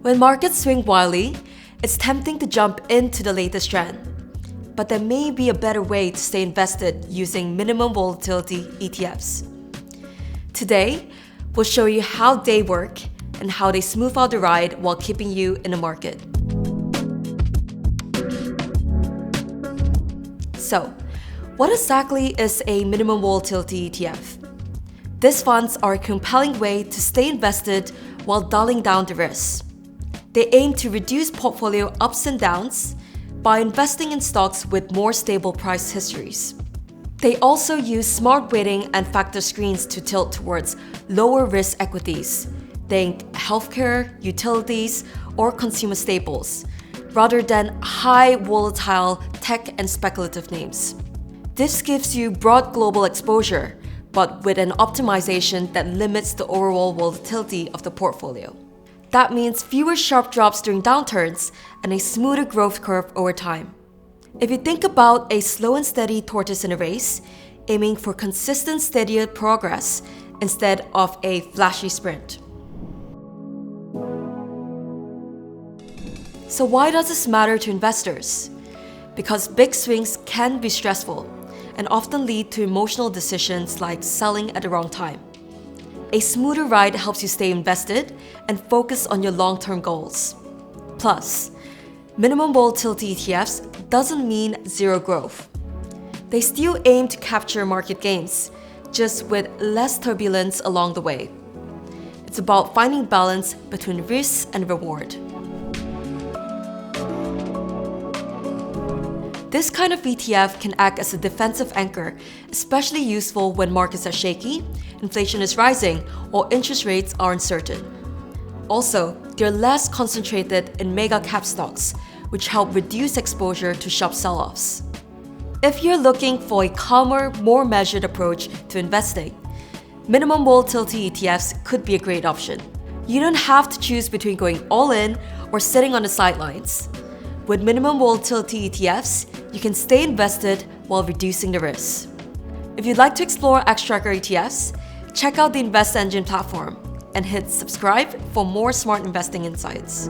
When markets swing wildly, it's tempting to jump into the latest trend. But there may be a better way to stay invested using minimum volatility ETFs. Today, we'll show you how they work and how they smooth out the ride while keeping you in the market. So, what exactly is a minimum volatility ETF? These funds are a compelling way to stay invested while dialing down the risks. They aim to reduce portfolio ups and downs by investing in stocks with more stable price histories. They also use smart weighting and factor screens to tilt towards lower risk equities, think healthcare, utilities, or consumer staples, rather than high volatile tech and speculative names. This gives you broad global exposure, but with an optimization that limits the overall volatility of the portfolio. That means fewer sharp drops during downturns and a smoother growth curve over time. If you think about a slow and steady tortoise in a race, aiming for consistent, steadier progress instead of a flashy sprint. So why does this matter to investors? Because big swings can be stressful and often lead to emotional decisions like selling at the wrong time. A smoother ride helps you stay invested and focus on your long-term goals. Plus, minimum volatility ETFs doesn't mean zero growth. They still aim to capture market gains, just with less turbulence along the way. It's about finding balance between risk and reward. This kind of ETF can act as a defensive anchor, especially useful when markets are shaky, inflation is rising, or interest rates are uncertain. Also, they're less concentrated in mega-cap stocks, which help reduce exposure to sharp sell-offs. If you're looking for a calmer, more measured approach to investing, minimum volatility ETFs could be a great option. You don't have to choose between going all in or sitting on the sidelines. With minimum volatility ETFs, you can stay invested while reducing the risk. If you'd like to explore X-Tracker ETFs, check out the Invest Engine platform and hit subscribe for more smart investing insights.